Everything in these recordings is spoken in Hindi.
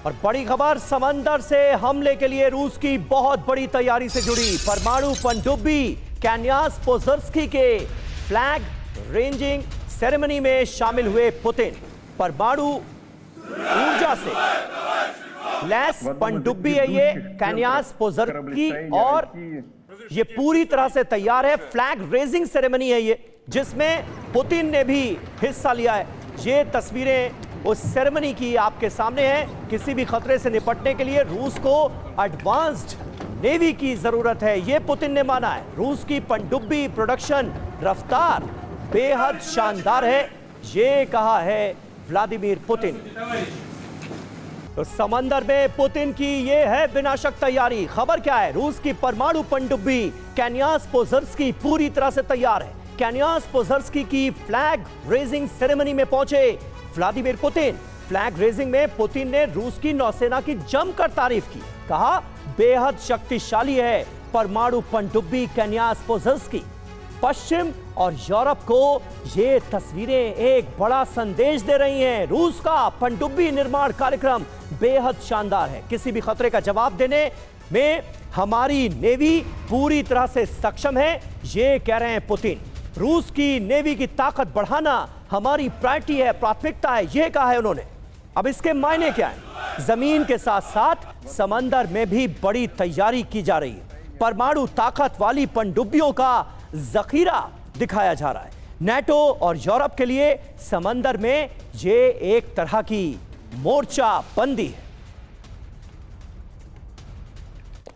और बड़ी खबर समंदर से हमले के लिए रूस की बहुत बड़ी तैयारी से जुड़ी। परमाणु पनडुब्बी कैन्यास पोजर्स्की के फ्लैग रेंजिंग सेरेमनी में शामिल हुए पुतिन। परमाणु ऊर्जा से लैस पनडुब्बी है ये कैन्यास पोजर्स्की और ये पूरी तरह से तैयार है। फ्लैग रेजिंग सेरेमनी है ये, जिसमें पुतिन ने भी हिस्सा लिया है। ये तस्वीरें उस सेरेमनी की आपके सामने है। किसी भी खतरे से निपटने के लिए रूस को एडवांस्ड नेवी की जरूरत है, यह पुतिन ने माना है। रूस की पनडुब्बी प्रोडक्शन रफ्तार बेहद शानदार है, यह कहा है व्लादिमीर पुतिन। तो समंदर में पुतिन की यह है विनाशक तैयारी। खबर क्या है? रूस की परमाणु पनडुब्बी कैन्यास पोजर्स्की पूरी तरह से तैयार है। कैन्यास पोजर्स्की की फ्लैग रेजिंग सेरेमनी में पहुंचे व्लादिमीर पुतिन। फ्लैग रेजिंग में पुतिन ने रूस की नौसेना की जमकर तारीफ की। कहा बेहद शक्तिशाली है परमाणु पनडुब्बी कैन्यास पोजर्स्की। पश्चिम और यूरोप को ये तस्वीरें एक बड़ा संदेश दे रही हैं। रूस का पनडुब्बी निर्माण कार्यक्रम बेहद शानदार है। किसी भी खतरे का जवाब देने में हमारी नेवी पूरी तरह से सक्षम है, ये कह रहे हैं पुतिन। रूस की नेवी की ताकत बढ़ाना हमारी प्रायोरिटी है, प्राथमिकता है, यह कहा है उन्होंने। अब इसके मायने क्या है? जमीन के साथ साथ समंदर में भी बड़ी तैयारी की जा रही है। परमाणु ताकत वाली पनडुब्बियों का जखीरा दिखाया जा रहा है। नाटो और यूरोप के लिए समंदर में ये एक तरह की मोर्चा बंदी है।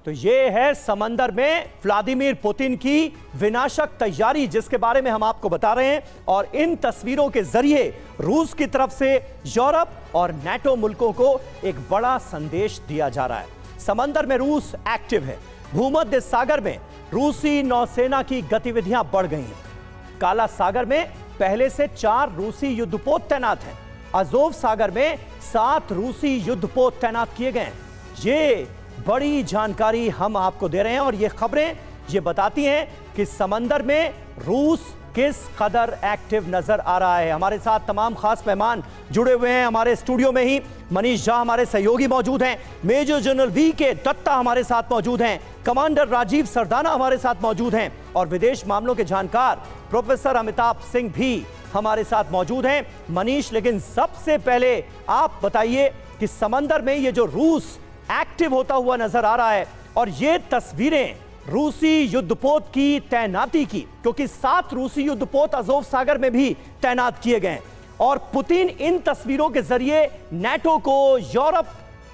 तो ये है समंदर में व्लादिमीर पुतिन की विनाशक तैयारी, जिसके बारे में हम आपको बता रहे हैं। और इन तस्वीरों के जरिए रूस की तरफ से यूरोप और नाटो मुल्कों को एक बड़ा संदेश दिया जा रहा है। समंदर में रूस एक्टिव है। भूमध्य सागर में रूसी नौसेना की गतिविधियां बढ़ गई हैं। काला सागर में पहले से 4 रूसी युद्धपोत तैनात हैं। अजोव सागर में 7 रूसी युद्धपोत तैनात किए गए हैं। ये बड़ी जानकारी हम आपको दे रहे हैं और ये खबरें ये बताती हैं कि समंदर में रूस किस कदर एक्टिव नजर आ रहा है। हमारे साथ तमाम खास मेहमान जुड़े हुए हैं। हमारे स्टूडियो में ही मनीष झा हमारे सहयोगी मौजूद हैं, मेजर जनरल वी के दत्ता हमारे साथ मौजूद हैं, कमांडर राजीव सरदाना हमारे साथ मौजूद हैं और विदेश मामलों के जानकार प्रोफेसर अमिताभ सिंह भी हमारे साथ मौजूद हैं। मनीष, लेकिन सबसे पहले आप बताइए कि समंदर में ये जो रूस एक्टिव होता हुआ नजर आ रहा है और ये तस्वीरें रूसी युद्धपोत की तैनाती की, क्योंकि 7 रूसी युद्धपोत अजोव सागर में भी तैनात किए गए हैं और पुतिन इन तस्वीरों के जरिए नाटो को, यूरोप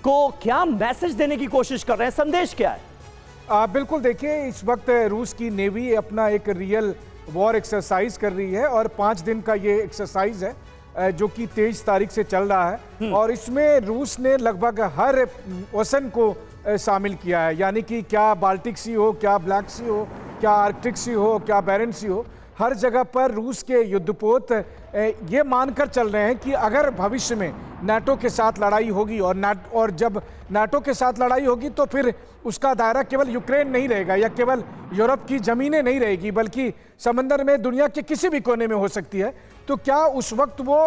को क्या मैसेज देने की कोशिश कर रहे हैं? संदेश क्या है? बिल्कुल, देखिए इस वक्त रूस की नेवी अपना एक रियल वॉर एक्सरसाइज कर रही है और 5 दिन का ये एक्सरसाइज है जो कि 23 तारीख से चल रहा है। और इसमें रूस ने लगभग हर ओशन को शामिल किया है, यानी कि क्या बाल्टिक सी हो, क्या ब्लैक सी हो, क्या आर्कटिक सी हो, क्या बैरन सी हो, हर जगह पर रूस के युद्धपोत ये मानकर चल रहे हैं कि अगर भविष्य में नाटो के साथ लड़ाई होगी और जब नाटो के साथ लड़ाई होगी तो फिर उसका दायरा केवल यूक्रेन नहीं रहेगा या केवल यूरोप की ज़मीनें नहीं रहेगी, बल्कि समंदर में दुनिया के किसी भी कोने में हो सकती है। तो क्या उस वक्त वो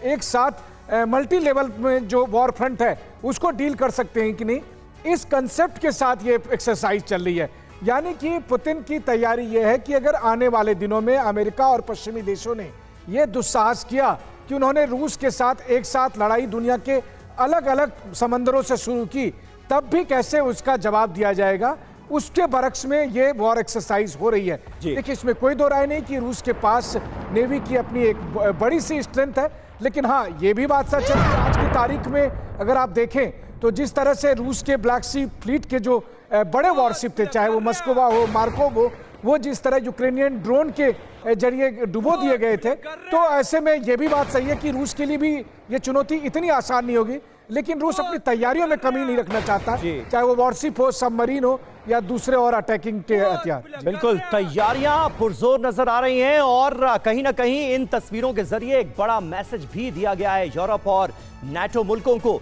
एक साथ मल्टी लेवल में जो वॉर फ्रंट है उसको डील कर सकते हैं कि नहीं, इस कंसेप्ट के साथ ये एक्सरसाइज चल रही है। यानी कि पुतिन की तैयारी ये है कि अगर आने वाले दिनों में अमेरिका और पश्चिमी देशों ने ये दुस्साहस किया कि उन्होंने रूस के साथ एक साथ लड़ाई दुनिया के अलग अलग समंदरों से शुरू की, तब भी कैसे उसका जवाब दिया जाएगा, उसके बरक्स में ये वॉर एक्सरसाइज हो रही है। देखिए, इसमें कोई दो राय नहीं कि रूस के पास नेवी की अपनी एक बड़ी सी स्ट्रेंथ है, लेकिन हाँ, ये भी बात सच है कि आज की तारीख में अगर आप देखें तो जिस तरह से रूस के ब्लैक सी फ्लीट के जो बड़े वॉरशिप थे, चाहे वो मस्कोवा हो, मार्कोव हो, वो जिस तरह यूक्रेनियन ड्रोन के जरिए डुबो दिए गए थे, तो ऐसे में ये भी बात सही है कि रूस के लिए भी ये चुनौती इतनी आसान नहीं होगी। लेकिन रूस अपनी तैयारियों में कमी नहीं रखना चाहता, चाहे वो वॉरशिप हो, सबमरीन हो या दूसरे और अटैकिंग के हथियार। बिल्कुल, तैयारियां पुरजोर नजर आ रही हैं और कहीं ना कहीं इन तस्वीरों के जरिए एक बड़ा मैसेज भी दिया गया है यूरोप और नाटो मुल्कों को